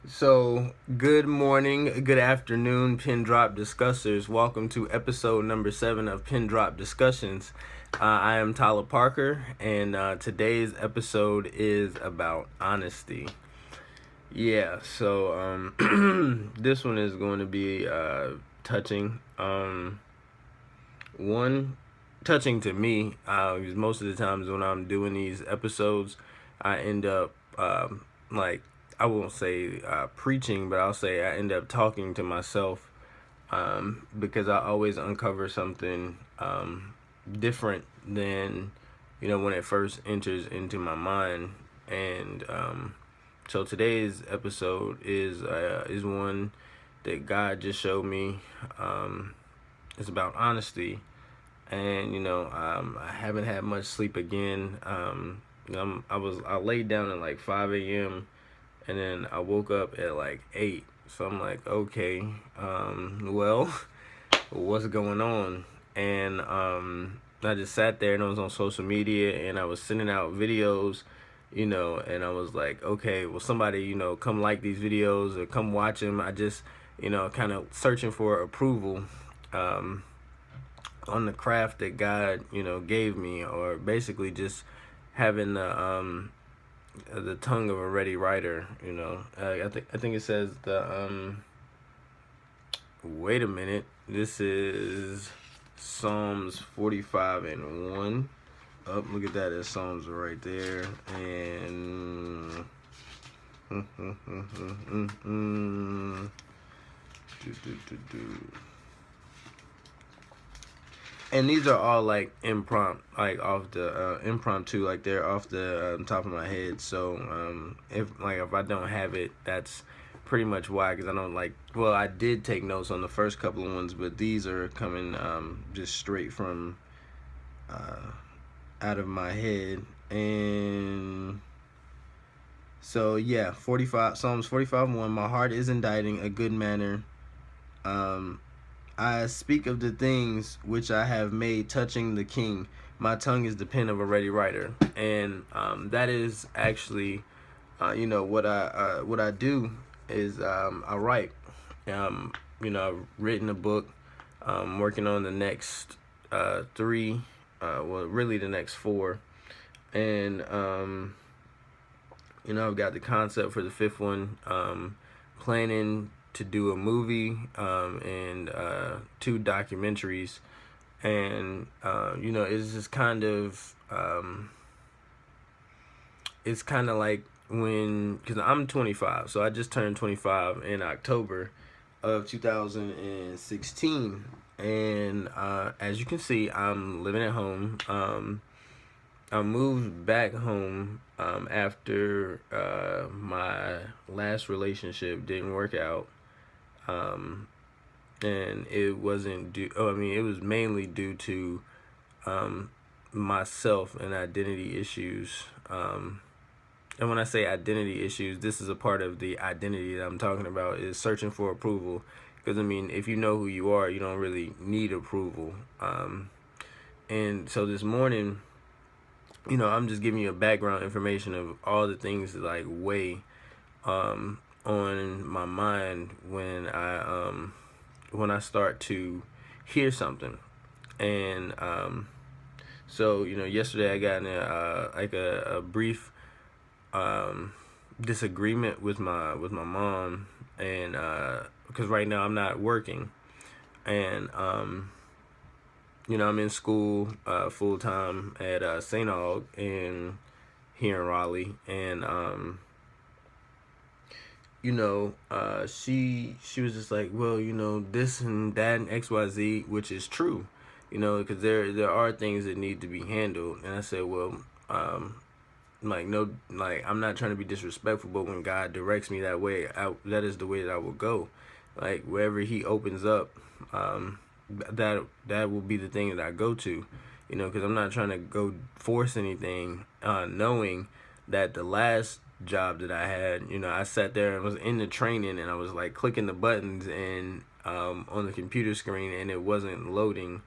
So, good morning, good afternoon, Pin Drop Discussers. Welcome to episode number 7 of Pin Drop Discussions. I am Tyler Parker, and today's episode is about honesty. Yeah, so this one is going to be touching. One, touching to me, because most of the times when I'm doing these episodes, I end up like I won't say preaching, but I'll say I end up talking to myself because I always uncover something different than when it first enters into my mind. And so today's episode is one that God just showed me. It's about honesty, and I haven't had much sleep again. I laid down at like 5 a.m. and then I woke up at like 8. So I'm like, okay, well, what's going on? And I just sat there and I was on social media and I was sending out videos, and I was like, okay, well, somebody, come like these videos or come watch them. I just, kind of searching for approval on the craft that God, gave me, or basically just having the tongue of a ready writer. I think it says wait a minute. This is Psalms 45:1. Oh, look at that. There's Psalms right there. And and these are all like impromptu, like off the impromptu, like they're off the top of my head. So if I don't have it, that's pretty much why. Because I don't well, I did take notes on the first couple of ones, but these are coming just straight from out of my head. And so yeah, 45 Psalms 45:1. My heart is indicting a good manner. I speak of the things which I have made touching the king. My tongue is the pen of a ready writer, and that is actually, what I do is I write. I've written a book. Working on the next 3, well, really the next 4, and I've got the concept for the 5th one. Planning to do a movie and 2 documentaries, and it's just it's kind of like because I'm 25, so I just turned 25 in October of 2016, and as you can see, I'm living at home. I moved back home after my last relationship didn't work out, and it wasn't due. Oh, I mean, it was mainly due to myself and identity issues. And when I say identity issues, this is a part of the identity that I'm talking about, is searching for approval. Because I mean, if you know who you are, you don't really need approval. And so this morning, I'm just giving you a background information of all the things that like weigh on my mind when I start to hear something. And so yesterday I got in a brief disagreement with my mom, and because right now I'm not working, and I'm in school full time at St. Aug here in Raleigh, and she was just like, well, this and that and XYZ, which is true, because there are things that need to be handled. And I said, well, no, I'm not trying to be disrespectful, but when God directs me that way, that is the way that I will go. Like wherever He opens up, that will be the thing that I go to, because I'm not trying to go force anything, knowing that the last job that I had, I sat there and was in the training, and I was like clicking the buttons and on the computer screen, and it wasn't loading.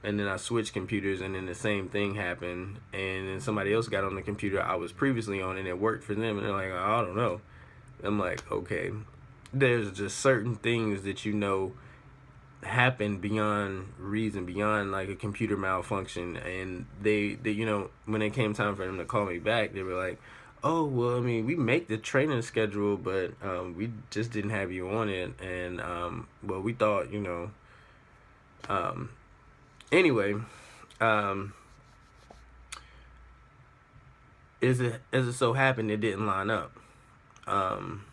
And then I switched computers, and then the same thing happened, and then somebody else got on the computer I was previously on, and it worked for them, and they're like, I don't know. I'm like, okay, there's just certain things that happen beyond reason, beyond like a computer malfunction. And they when it came time for them to call me back, they were like, oh, well, I mean, we make the training schedule, but we just didn't have you on it. And well, we thought, anyway, um, as it so happened, it didn't line up. Um,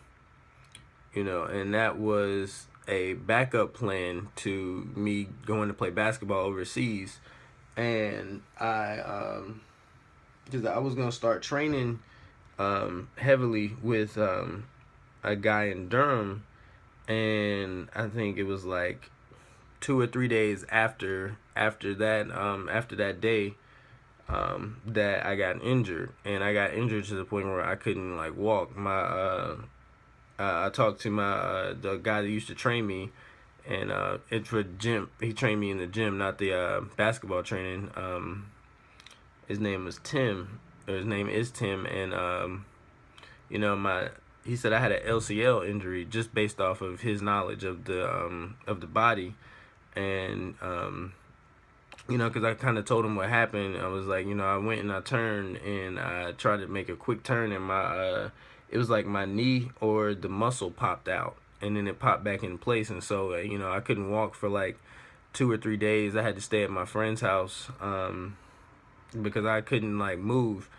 and that was a backup plan to me going to play basketball overseas. And because I was gonna start training heavily with a guy in Durham, and I think it was like 2 or 3 days after that day, that I got injured, and I got injured to the point where I couldn't like walk. I talked to the guy that used to train me, and it's for gym. He trained me in the gym, not the basketball training. His name was Tim, or his name is Tim, and he said I had an LCL injury just based off of his knowledge of the body, and because I kind of told him what happened. I was like, I went and I turned and I tried to make a quick turn, and it was like my knee or the muscle popped out, and then it popped back in place, and so I couldn't walk for like 2 or 3 days. I had to stay at my friend's house because I couldn't like move,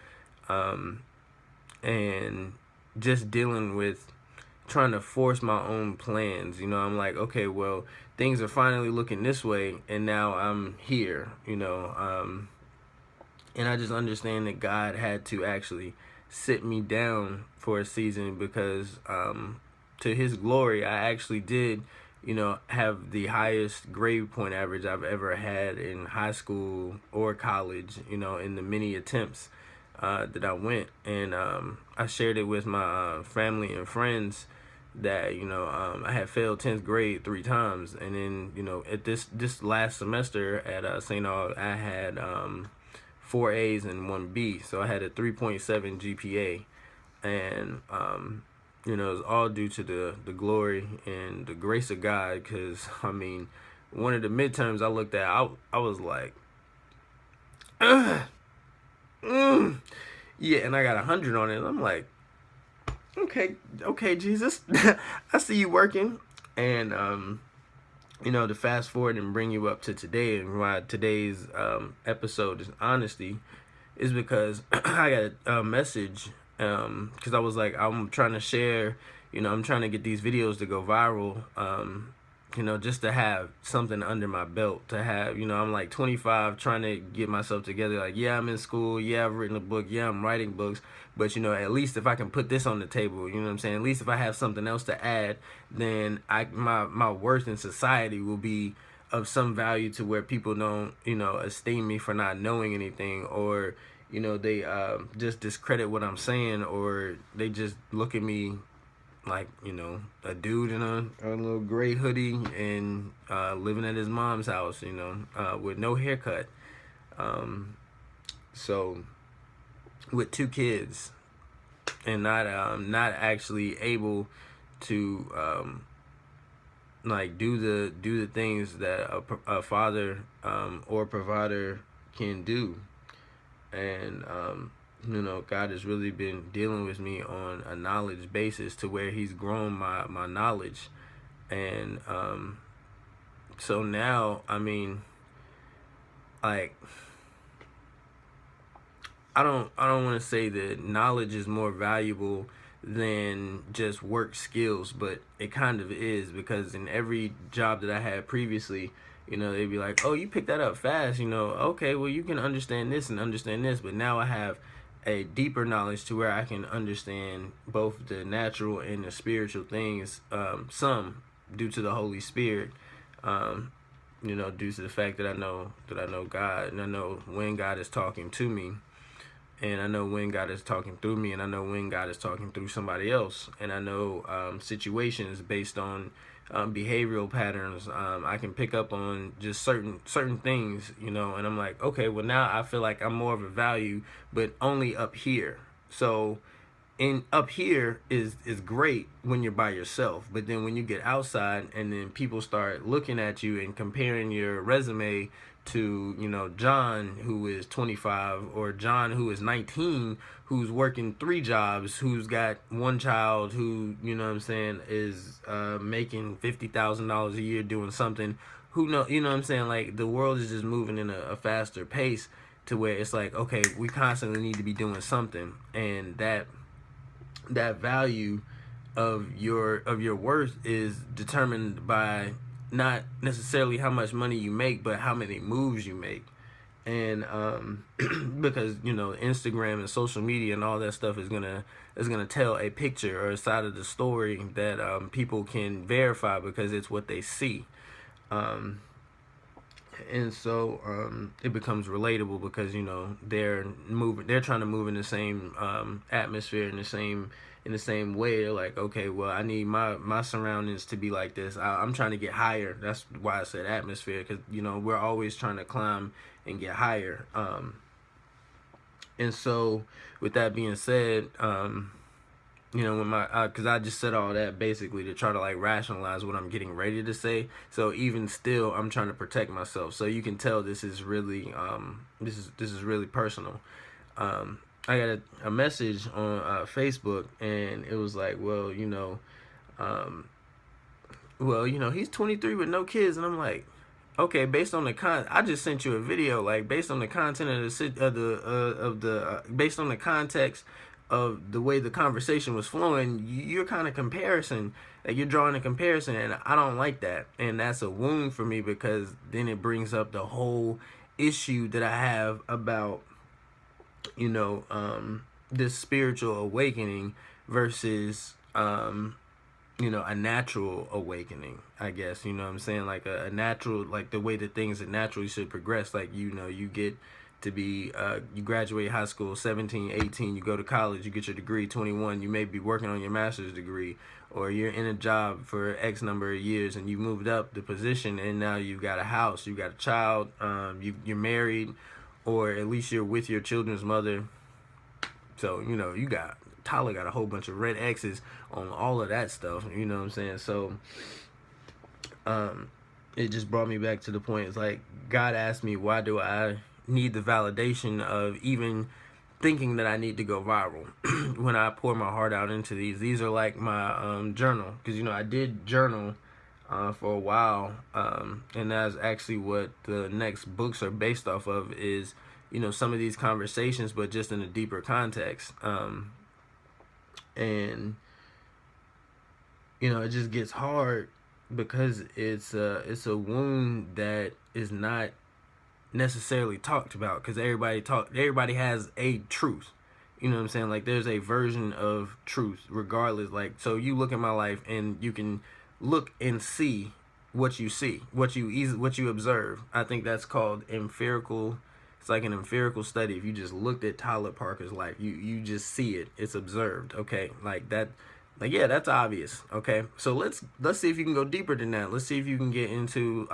and just dealing with trying to force my own plans. I'm like, okay, well, things are finally looking this way, and now I'm here. And I just understand that God had to actually sit me down for a season because to his glory, I actually did have the highest grade point average I've ever had in high school or college, in the many attempts that I went. And I shared it with my family and friends that I had failed 10th grade 3 times, and then at this last semester at St. Aug, I had 4 A's and 1 B, so I had a 3.7 GPA, and it was all due to the glory and the grace of God. Because I mean, one of the midterms I looked at, I was like, yeah, and I got 100 on it. And I'm like, okay, Jesus, I see you working. And to fast forward and bring you up to today, and why today's episode is honesty, is because I got a message, because I was like, I'm trying to share, I'm trying to get these videos to go viral, just to have something under my belt, to have, I'm like 25 trying to get myself together. Like, yeah, I'm in school. Yeah, I've written a book. Yeah, I'm writing books. But, at least if I can put this on the table, you know what I'm saying? At least if I have something else to add, then my worth in society will be of some value to where people don't, esteem me for not knowing anything, or, they just discredit what I'm saying, or they just look at me like, a dude in a little gray hoodie and living at his mom's house, with no haircut. So with 2 kids, and not actually able to like do the things that a father or provider can do. And God has really been dealing with me on a knowledge basis, to where he's grown my knowledge. And so now, I mean, like, I don't want to say that knowledge is more valuable than just work skills, but it kind of is, because in every job that I had previously, they'd be like, oh, you picked that up fast, okay, well, you can understand this and understand this. But now I have a deeper knowledge to where I can understand both the natural and the spiritual things, some due to the Holy Spirit, due to the fact that I know God, and I know when God is talking to me, and I know when God is talking through me, and I know when God is talking through somebody else, and I know situations based on behavioral patterns. I can pick up on just certain things, and I'm like, okay, well, now I feel like I'm more of a value, but only up here. So and up here is great when you're by yourself, but then when you get outside and then people start looking at you and comparing your resume to, John, who is 25, or John, who is 19, who's working 3 jobs, who's got one child, who, what I'm saying, is making $50,000 a year doing something, who know, what I'm saying, like, the world is just moving in a faster pace, to where it's like, okay, we constantly need to be doing something, and that value of your worth is determined by not necessarily how much money you make, but how many moves you make. And because Instagram and social media and all that stuff is gonna tell a picture or a side of the story that people can verify because it's what they see. And so it becomes relatable because they're trying to move in the same atmosphere, in the same way. They're like, okay, well, I need my surroundings to be like this. I'm trying to get higher. That's why I said atmosphere, because we're always trying to climb and get higher. And so with that being said, when because I just said all that basically to try to like rationalize what I'm getting ready to say. So even still, I'm trying to protect myself. So you can tell this is really this is really personal. I got a message on Facebook, and it was like, well, he's 23 with no kids, and I'm like, okay, based on the I just sent you a video, like, based on the content based on the context of the way the conversation was flowing, you're kind of you're drawing a comparison, and I don't like that, and that's a wound for me, because then it brings up the whole issue that I have about this spiritual awakening versus a natural awakening, I guess. What I'm saying? Like a natural, like the way that things that naturally should progress. Like, you get to be, you graduate high school 17, 18, you go to college, you get your degree 21, you may be working on your master's degree, or you're in a job for X number of years, and you moved up the position, and now you've got a house, you got a child, you're married, or at least you're with your children's mother. So, Tyler got a whole bunch of red X's on all of that stuff. You know what I'm saying? So, it just brought me back to the point. It's like, God asked me, why do I need the validation of even thinking that I need to go viral when I pour my heart out into these? These are like my journal. Because, I did journal for a while. And that's actually what the next books are based off of, is, some of these conversations, but just in a deeper context. And it just gets hard because it's a wound that is not necessarily talked about, because everybody has a truth. You know what I'm saying? Like, there's a version of truth regardless. Like, so you look at my life and you can look and see what you see, what you observe. I think that's called empirical. It's like an empirical study. If you just looked at Tyler Parker's life, you just see it. It's observed. Okay, like that. Like, yeah, that's obvious. Okay, so let's see if you can go deeper than that. Let's see if you can get into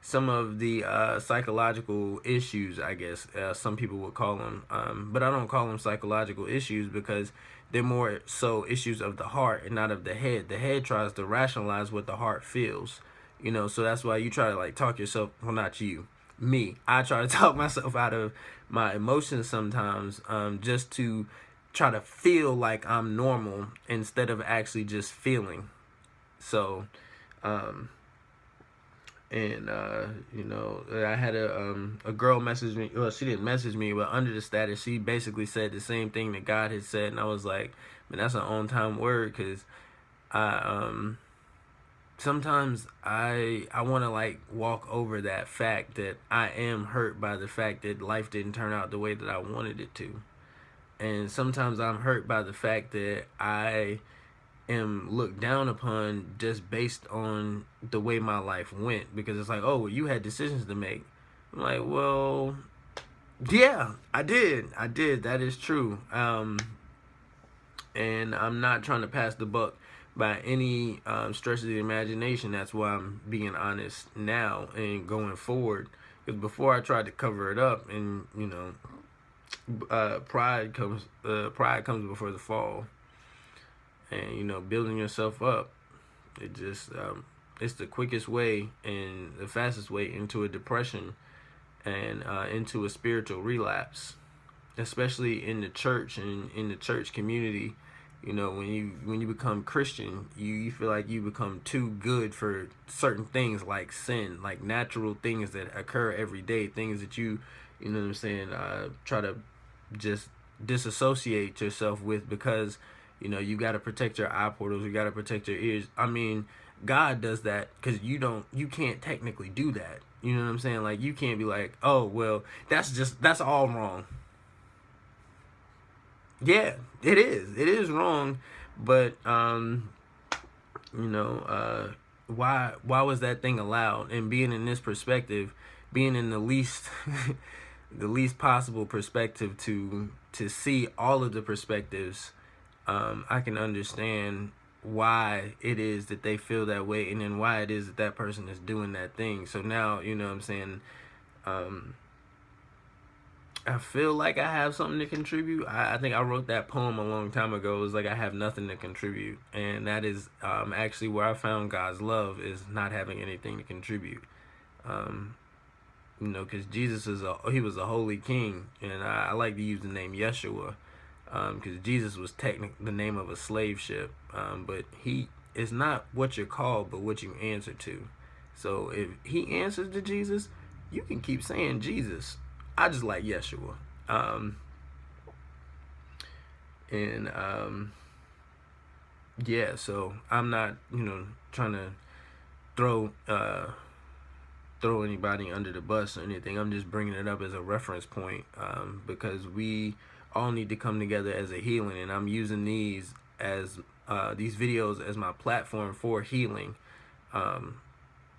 some of the psychological issues, I guess some people would call them. But I don't call them psychological issues, because they're more so issues of the heart and not of the head. The head tries to rationalize what the heart feels. So that's why you try to like talk yourself. Well, not you. Me, I try to talk myself out of my emotions sometimes, just to try to feel like I'm normal instead of actually just feeling. So, I had a girl message me. Well, she didn't message me, but under the status, she basically said the same thing that God had said, and I was like, man, that's an on-time word, because sometimes I want to like walk over that fact that I am hurt by the fact that life didn't turn out the way that I wanted it to. And sometimes I'm hurt by the fact that I am looked down upon just based on the way my life went, because it's like, oh, well, you had decisions to make. I'm like, well, yeah, I did. That is true. And I'm not trying to pass the buck by any stretch of the imagination. That's why I'm being honest now and going forward. Because before, I tried to cover it up and pride comes before the fall, and building yourself up. It just it's the quickest way and the fastest way into a depression and into a spiritual relapse, especially in the church and in the church community. When you become Christian, you feel like you become too good for certain things like sin, like natural things that occur every day, things that you know what I'm saying, try to just disassociate yourself with, because you got to protect your eye portals, you got to protect your ears. I mean, God does that because you can't technically do that. You know what I'm saying? Like, you can't be like, oh well, that's all wrong. Yeah, it is wrong, but why was that thing allowed? And being in this perspective, being in the least the least possible perspective to see all of the perspectives, I can understand why it is that they feel that way, and then why it is that that person is doing that thing. So now, what I'm saying, I feel like I have something to contribute. I think I wrote that poem a long time ago. It was like, I have nothing to contribute. And that is actually where I found God's love, is not having anything to contribute. Because Jesus he was a holy king. And I like to use the name Yeshua, because Jesus was technically the name of a slave ship. But he is not what you're called, but what you answer to. So if he answers to Jesus, you can keep saying Jesus. I just like Yeshua. Yeah, so I'm not, trying to throw anybody under the bus or anything. I'm just bringing it up as a reference point, because we all need to come together as a healing, and I'm using these videos as my platform for healing.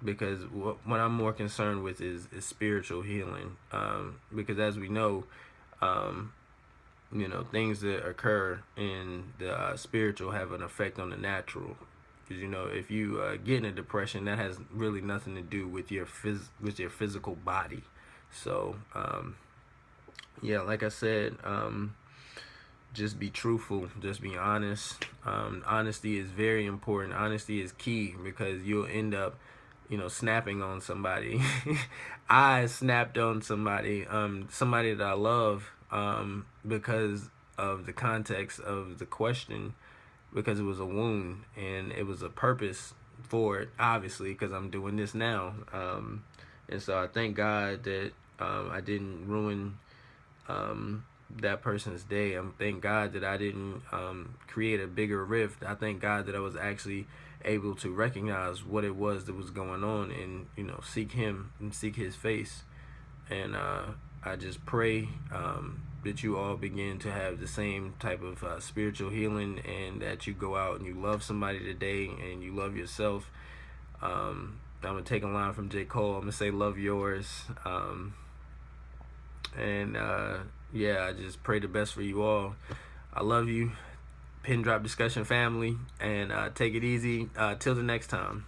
Because what I'm more concerned with is spiritual healing. Because as we know, things that occur in the spiritual have an effect on the natural. Because if you get in a depression, that has really nothing to do with your physical body. So yeah, like I said, just be truthful, just be honest. Honesty is very important. Honesty is key, because you'll end up snapping on somebody. I snapped on somebody that I love, because of the context of the question, because it was a wound, and it was a purpose for it, obviously, because I'm doing this now. And so I thank God that I didn't ruin that person's day. I thank God that I didn't create a bigger rift. I thank God that I was actually able to recognize what it was that was going on, and seek him and seek his face. And I just pray that you all begin to have the same type of spiritual healing, and that you go out and you love somebody today, and you love yourself. I'm gonna take a line from J. Cole. I'm gonna say, love yours. Yeah, I just pray the best for you all. I love you, Pin Drop Discussion family, and take it easy till the next time.